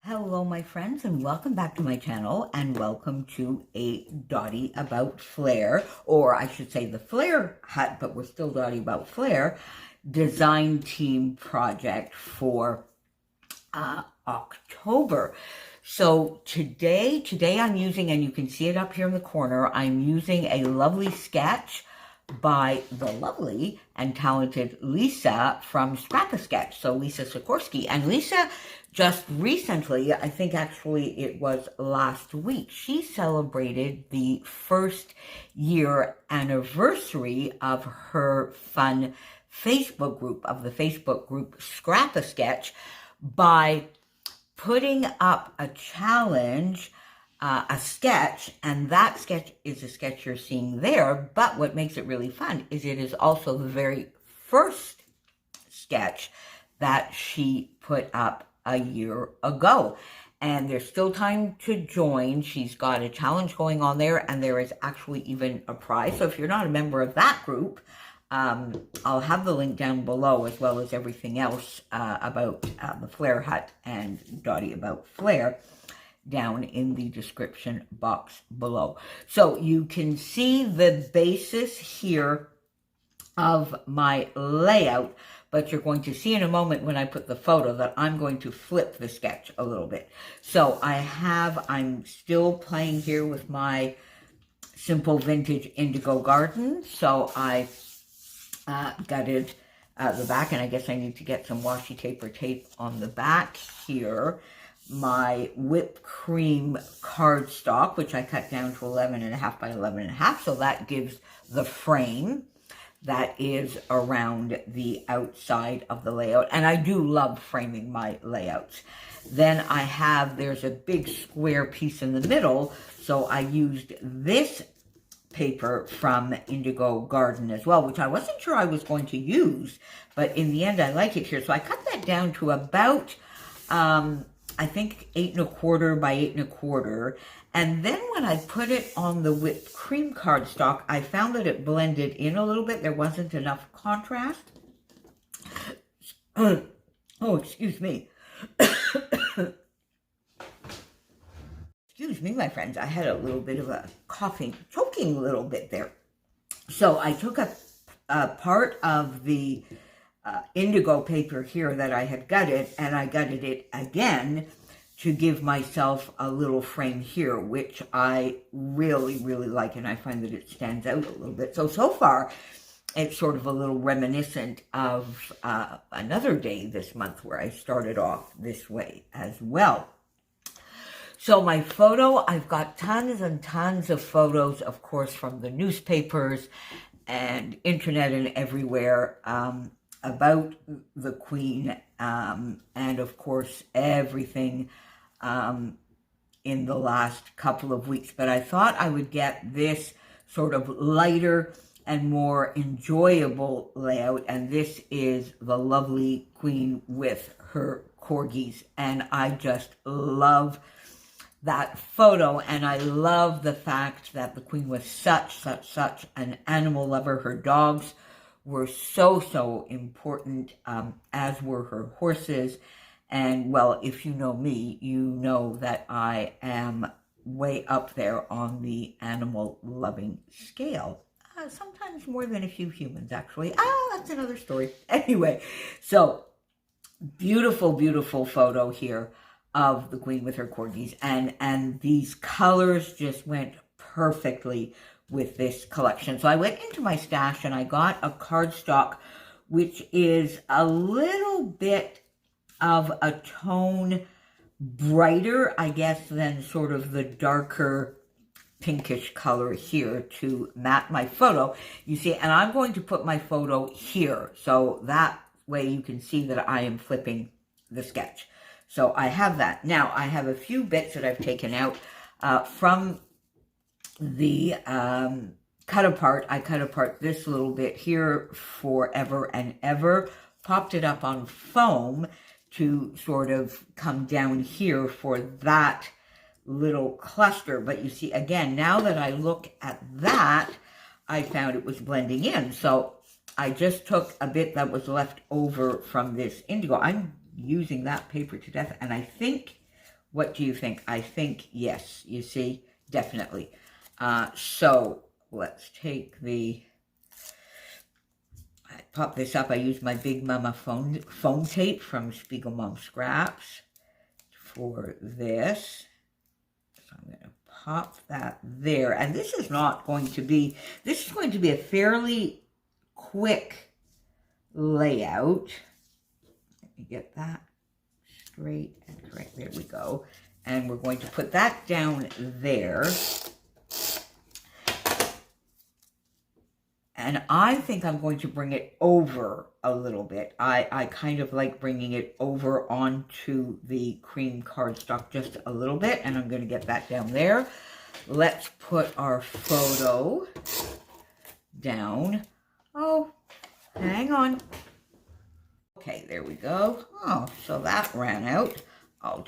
Hello, my friends, and welcome back to my channel, and welcome to a Dottie About Flair, or I should say the Flair Hut, but we're still Dottie About Flair, design team project for October. So today I'm using, and you can see it up here in the corner, I'm using a lovely sketch by the lovely and talented Lisa from Scrap-A-Sketch. So Lisa Sikorsky. And Lisa just recently, I think actually it was last week, she celebrated the first year anniversary of her fun Facebook group, of the Facebook group Scrap-A-Sketch, by putting up a challenge, a sketch, and that sketch is a sketch you're seeing there, but what makes it really fun is it is also the very first sketch that she put up a year ago. And there's still time to join. She's got a challenge going on there, and there is actually even a prize. So if you're not a member of that group, I'll have the link down below, as well as everything else about the Flair Hut and Dottie About Flair down in the description box below. So you can see the basis here of my layout, but you're going to see in a moment when I put the photo that I'm going to flip the sketch a little bit. So I'm still playing here with my simple vintage indigo garden. So I gutted the back, and I guess I need to get some washi tape or tape on the back here. My whipped cream cardstock, which I cut down to 11.5 by 11.5, so that gives the frame that is around the outside of the layout. And I do love framing my layouts. Then there's a big square piece in the middle, so I used this paper from Indigo Garden as well, which I wasn't sure I was going to use, but in the end I like it here. So I cut that down to about, I think 8.25 by 8.25. And then when I put it on the whipped cream cardstock, I found that it blended in a little bit. There wasn't enough contrast. Oh, excuse me. Excuse me, my friends. I had a little bit of a coughing, choking a little bit there. So I took a part of the indigo paper here that I had gutted, and I gutted it again to give myself a little frame here, which I really, really like, and I find that it stands out a little bit. So far, it's sort of a little reminiscent of another day this month where I started off this way as well. So my photo, I've got tons and tons of photos, of course, from the newspapers and internet and everywhere, about the Queen, and of course everything in the last couple of weeks. But I thought I would get this sort of lighter and more enjoyable layout, and this is the lovely Queen with her corgis, and I just love that photo, and I love the fact that the Queen was such an animal lover. Her dogs were so important, as were her horses. And, well, if you know me, you know that I am way up there on the animal-loving scale. Sometimes more than a few humans, actually. That's another story. Anyway, so beautiful, beautiful photo here of the Queen with her corgis. And these colors just went perfectly with this collection. So I went into my stash and I got a cardstock, which is a little bit of a tone brighter, I guess, than sort of the darker pinkish color here to map my photo. You see, and I'm going to put my photo here, so that way you can see that I am flipping the sketch. So I have that. Now, I have a few bits that I've taken out from the cut apart. I cut apart this little bit here, Forever and Ever, popped it up on foam to sort of come down here for that little cluster. But you see, again, now that I look at that, I found it was blending in. So I just took a bit that was left over from this indigo. I'm using that paper to death, and I think What do you think? I think yes, you see, definitely. So let's take I pop this up. I use my Big Mama foam tape from Spiegel Mom Scraps for this. So I'm going to pop that there. And this is going to be a fairly quick layout. Let me get that straight and correct. There we go. And we're going to put that down there. And I think I'm going to bring it over a little bit. I kind of like bringing it over onto the cream cardstock just a little bit. And I'm going to get that down there. Let's put our photo down. Oh, hang on. Okay, there we go. Oh, so that ran out. I'll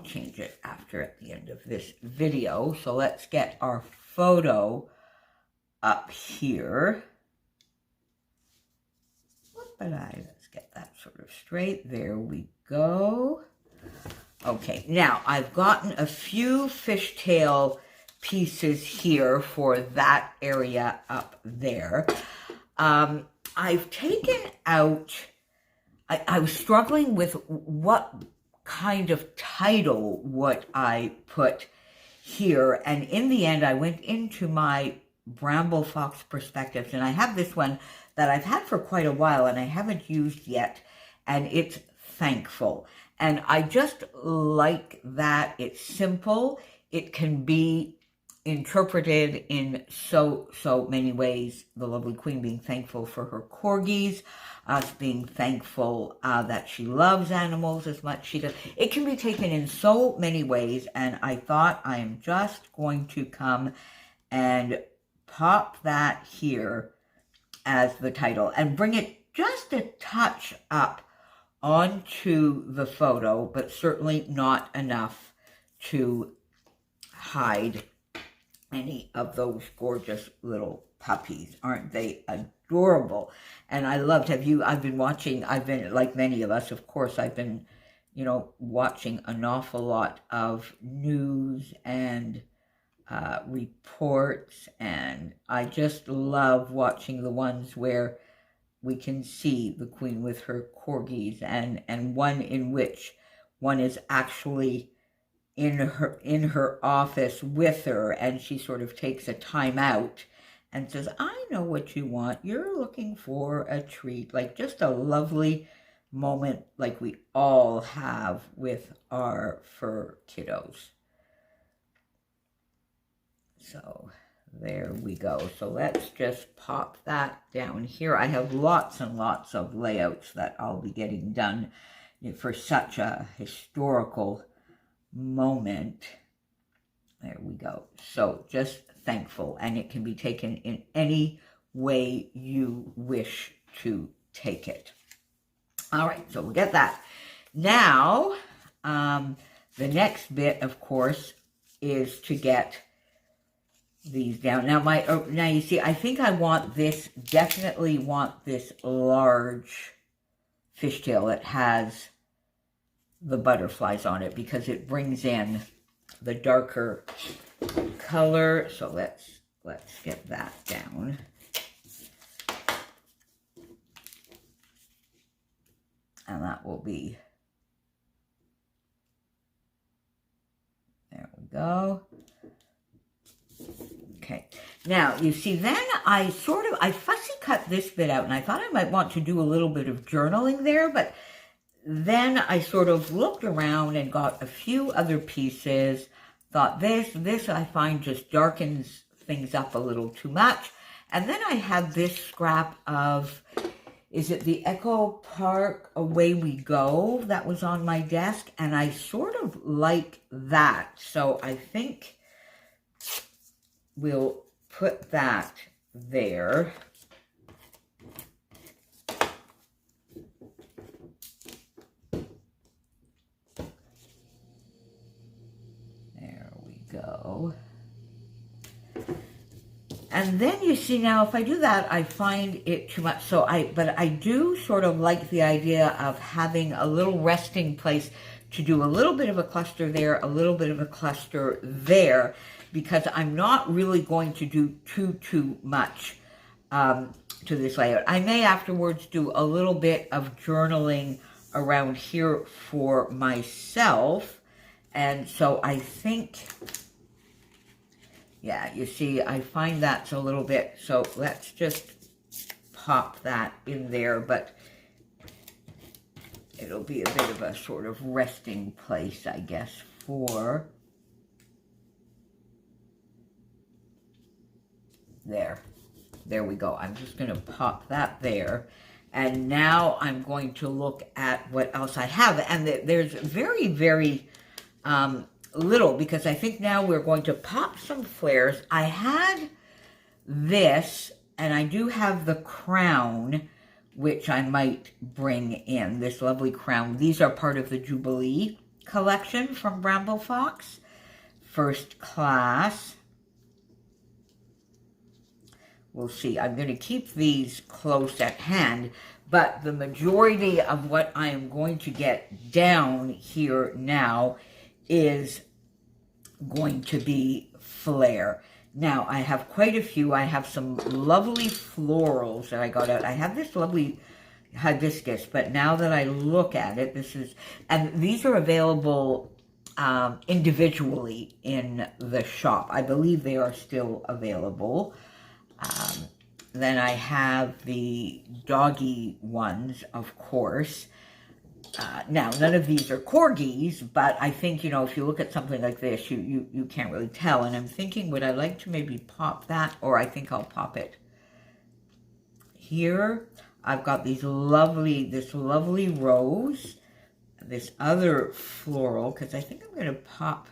change it after at the end of this video. So let's get our photo up here. Let's get that sort of straight. There we go. Okay, now I've gotten a few fishtail pieces here for that area up there. I've taken out, I was struggling with what kind of title would I put here, and in the end I went into my Bramble Fox Perspectives, and I have this one that I've had for quite a while and I haven't used yet, and it's Thankful. And I just like that it's simple. It can be interpreted in so many ways. The lovely Queen being thankful for her corgis, us being thankful that she loves animals as much as she does. It can be taken in so many ways, and I thought I am just going to come and pop that here as the title and bring it just a touch up onto the photo, but certainly not enough to hide any of those gorgeous little puppies. Aren't they adorable? And I loved, I've been like many of us, of course, I've been, watching an awful lot of news and reports, and I just love watching the ones where we can see the Queen with her corgis, and one in which one is actually in her office with her, and she sort of takes a time out and says, I know what you want. You're looking for a treat. Like, just a lovely moment like we all have with our fur kiddos. So there we go. So let's just pop that down here. I have lots and lots of layouts that I'll be getting done for such a historical moment. There we go. So just Thankful, and it can be taken in any way you wish to take it. All right, so we'll get that. Now, the next bit, of course, is to get these down. Now you see, I think I definitely want this large fishtail that has the butterflies on it, because it brings in the darker color. So let's get that down. And that will be, there we go. Okay, now you see, then I fussy cut this bit out, and I thought I might want to do a little bit of journaling there, but then I sort of looked around and got a few other pieces, thought this I find just darkens things up a little too much. And then I had this scrap of, is it the Echo Park Away We Go that was on my desk, and I sort of like that. So I think we'll put that there. There we go. And then you see, now if I do that, I find it too much. But I do sort of like the idea of having a little resting place to do a little bit of a cluster there, a little bit of a cluster there, because I'm not really going to do too much to this layout. I may afterwards do a little bit of journaling around here for myself. And so I think, yeah, you see, I find that's a little bit, so let's just pop that in there, but it'll be a bit of a sort of resting place, I guess, for there. There we go. I'm just going to pop that there. And now I'm going to look at what else I have. And there's very, very little, because I think now we're going to pop some flares. I had this, and I do have the crown, which I might bring in, this lovely crown. These are part of the Jubilee collection from Bramble Fox. First class. We'll see. I'm going to keep these close at hand, but the majority of what I am going to get down here now is going to be flare. Now, I have quite a few. I have some lovely florals that I got out. I have this lovely hibiscus, but now that I look at it, and these are available individually in the shop. I believe they are still available. Then I have the doggy ones, of course. Now, none of these are corgis, but I think, if you look at something like this, you can't really tell. And I'm thinking, would I like to maybe pop that? Or I think I'll pop it here. I've got this lovely rose, this other floral, because I think I'm going to pop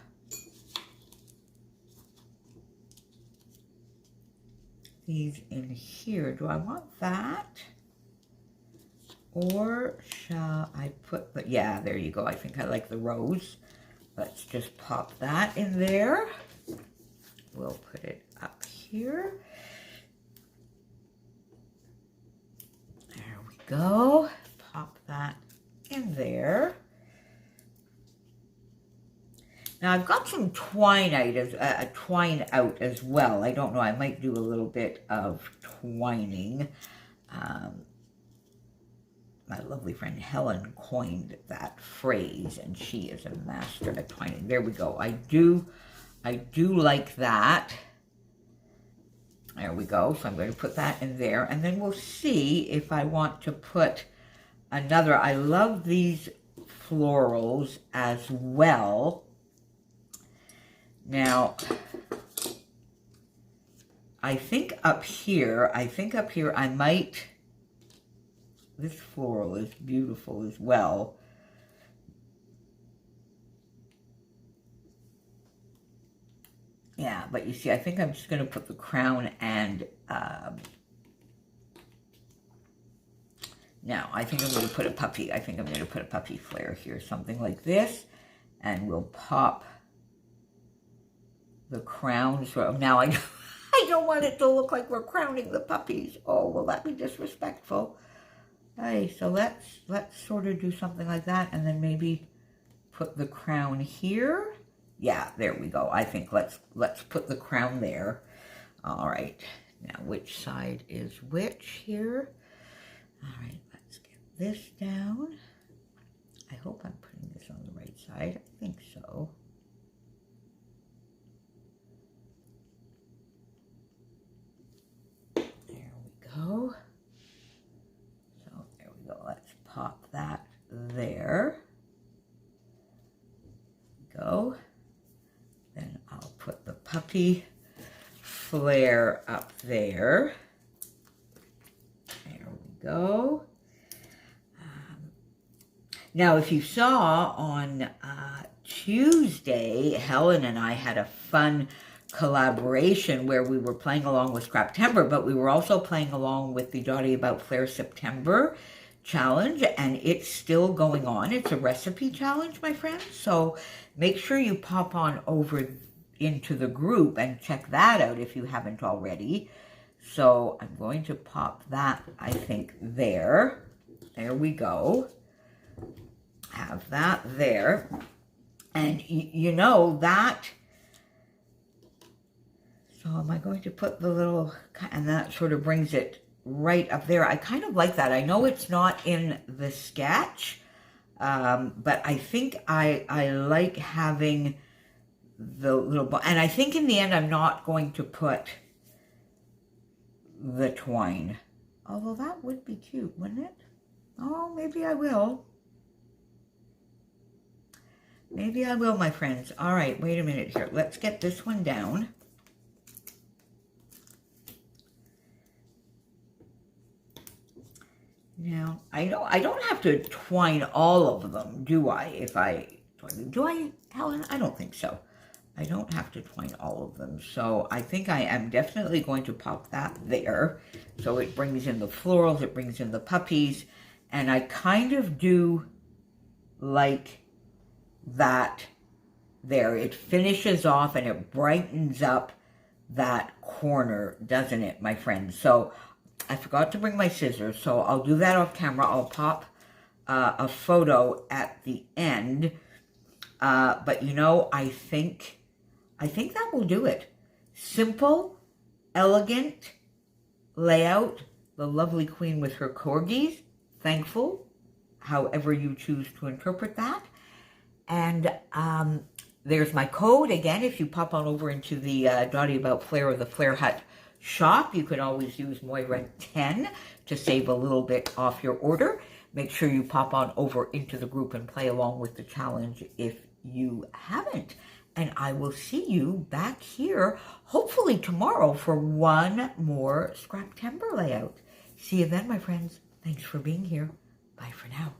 these in here. Do I want that? Or shall I put the, yeah, there you go. I think I like the rose. Let's just pop that in there. We'll put it up here. There we go. Pop that in there. Now I've got some twine out as well. I don't know. I might do a little bit of twining. My lovely friend Helen coined that phrase, and she is a master at twining. There we go. I do like that. There we go. So I'm going to put that in there, and then we'll see if I want to put another. I love these florals as well. Now, I think up here I might, this floral is beautiful as well. Yeah, but you see, I think I'm just going to put the crown and, now, I think I'm going to put a puppy. I think I'm going to put a puppy flare here, something like this, and we'll pop the crown. So now I don't want it to look like we're crowning the puppies. Oh, will that be disrespectful? Hey, so let's sort of do something like that, and then maybe put the crown here. Yeah, there we go. I think let's put the crown there. All right. Now, which side is which here? All right, let's get this down. I hope I'm putting this on the right side. I think so. Go. So there we go. Let's pop that there. Go. Then I'll put the puppy flare up there. There we go. Now, if you saw on Tuesday, Helen and I had a fun collaboration where we were playing along with Scraptember, but we were also playing along with the Dotty About Flare September challenge, and it's still going on. It's a recipe challenge, my friends, so make sure you pop on over into the group and check that out if you haven't already. So I'm going to pop that, I think, there. There we go. have that there. And you know that, so am I going to put the little, and that sort of brings it right up there. I kind of like that. I know it's not in the sketch, but I think I like having the little, and I think in the end I'm not going to put the twine. Although that would be cute, wouldn't it? Oh, maybe I will. Maybe I will, my friends. All right, wait a minute here. Let's get this one down. Now, I don't have to twine all of them, do I? Do I, Helen? I don't think so. I don't have to twine all of them. So I think I am definitely going to pop that there. So it brings in the florals, it brings in the puppies, and I kind of do like that there. It finishes off and it brightens up that corner, doesn't it, my friends? So I forgot to bring my scissors, so I'll do that off camera. I'll pop a photo at the end. But you know, I think that will do it. Simple, elegant layout. The lovely queen with her corgis. Thankful, however you choose to interpret that. And there's my code. Again, if you pop on over into the Dottie About Flair or the Flair Hut shop, you can always use Moira 10 to save a little bit off your order. Make sure you pop on over into the group and play along with the challenge if you haven't. And I will see you back here, hopefully tomorrow, for one more Scraptember layout. See you then, my friends. Thanks for being here. Bye for now.